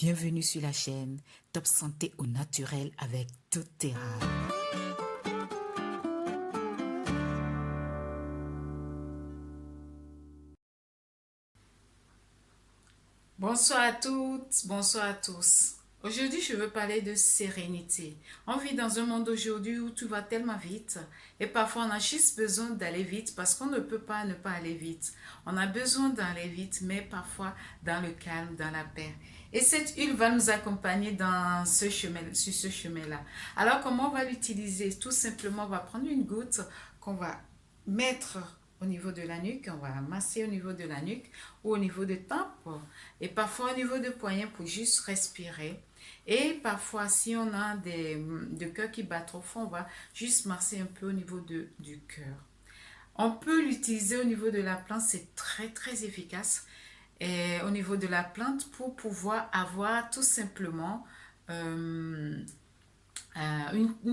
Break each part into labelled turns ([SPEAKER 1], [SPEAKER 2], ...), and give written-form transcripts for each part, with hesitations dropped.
[SPEAKER 1] Bienvenue sur la chaîne Top Santé au naturel avec doTERRA. Bonsoir à toutes, bonsoir à tous. Aujourd'hui, je veux parler de sérénité. On vit dans un monde aujourd'hui où tout va tellement vite et parfois on a juste besoin d'aller vite parce qu'on ne peut pas ne pas aller vite. On a besoin d'aller vite, mais parfois dans le calme, dans la paix. Et cette huile va nous accompagner dans ce chemin, sur ce chemin-là. Alors, comment on va l'utiliser? Tout simplement, on va prendre une goutte qu'on va mettre au niveau de la nuque, on va masser au niveau de la nuque ou au niveau des tempes et parfois au niveau de poignet pour juste respirer. Et parfois, si on a de cœur qui bat trop fort, on va juste masser un peu au niveau du cœur. On peut l'utiliser au niveau de la plante, c'est très efficace. Et au niveau de la plante pour pouvoir avoir tout simplement une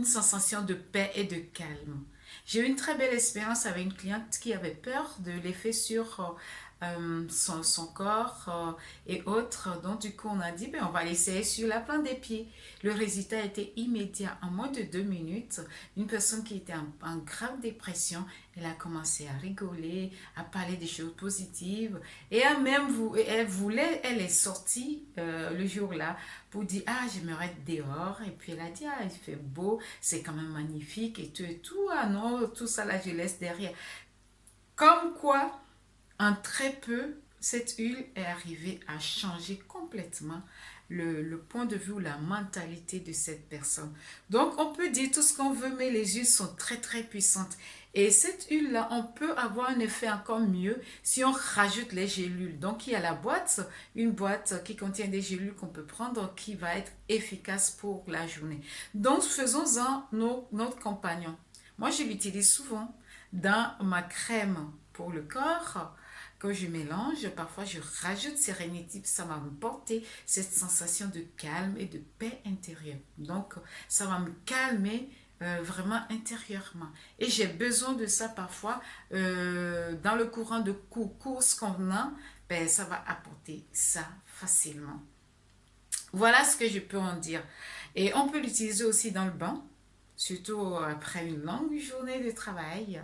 [SPEAKER 1] sensation de paix et de calme. J'ai eu une très belle expérience avec une cliente qui avait peur de l'effet sur son corps et autres. Donc, du coup, on a dit, ben, on va l'essayer sur la plante des pieds. Le résultat a été immédiat. En moins de 2 minutes, une personne qui était en grave dépression, elle a commencé à rigoler, à parler des choses positives. Et elle est sortie le jour-là pour dire, ah, j'aimerais être dehors. Et puis, elle a dit, ah, il fait beau, c'est quand même magnifique et tout et tout. Ah non, tout ça là, je laisse derrière. Comme quoi, en très peu, cette huile est arrivée à changer complètement le point de vue ou la mentalité de cette personne. Donc, on peut dire tout ce qu'on veut, mais les huiles sont très puissantes. Et cette huile-là, on peut avoir un effet encore mieux si on rajoute les gélules. Donc, il y a la boîte, une boîte qui contient des gélules qu'on peut prendre qui va être efficace pour la journée. Donc, faisons-en notre compagnon. Moi, je l'utilise souvent dans ma crème pour le corps. Quand je mélange, parfois je rajoute sérénité, ça va me porter cette sensation de calme et de paix intérieure. Donc, ça va me calmer vraiment intérieurement. Et j'ai besoin de ça parfois dans le courant de courses qu'on a, ben, ça va apporter ça facilement. Voilà ce que je peux en dire. Et on peut l'utiliser aussi dans le bain, surtout après une longue journée de travail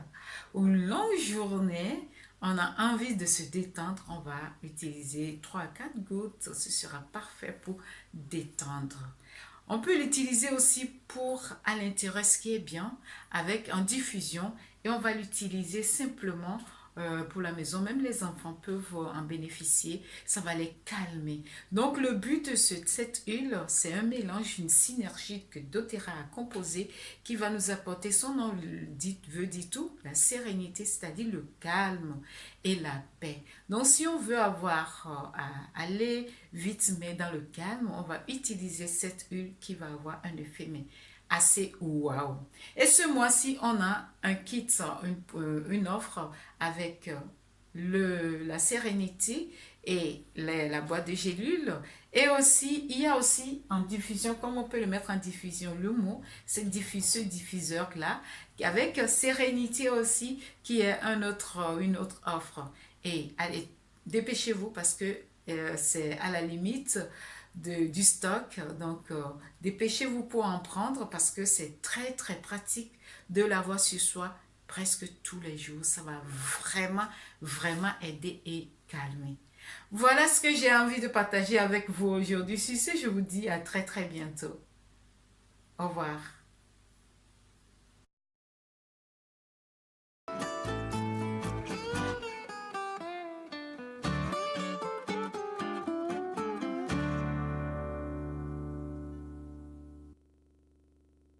[SPEAKER 1] ou une longue journée. On a envie de se détendre, on va utiliser 3 à 4 gouttes, ce sera parfait pour détendre. On peut l'utiliser aussi pour à l'intérieur, ce qui est bien, avec en diffusion, et on va l'utiliser simplement pour la maison. Même les enfants peuvent en bénéficier, ça va les calmer. Donc le but de cette huile, c'est un mélange, une synergie que doTERRA a composé qui va nous apporter, son nom veut dire tout, la sérénité, c'est-à-dire le calme et la paix. Donc si on veut avoir aller vite mais dans le calme, on va utiliser cette huile qui va avoir un effet mais assez waouh. Et ce mois-ci, on a un kit, une offre avec la sérénité et la boîte de gélules. Et aussi, il y a aussi en diffusion, comme on peut le mettre en diffusion, le mot, ce diffuseur-là, avec sérénité aussi, qui est une autre offre. Et allez, dépêchez-vous parce que c'est à la limite du stock. Donc, dépêchez-vous pour en prendre parce que c'est très pratique de l'avoir sur soi presque tous les jours. Ça va vraiment aider et calmer. Voilà ce que j'ai envie de partager avec vous aujourd'hui. Sur ce, je vous dis à très bientôt. Au revoir.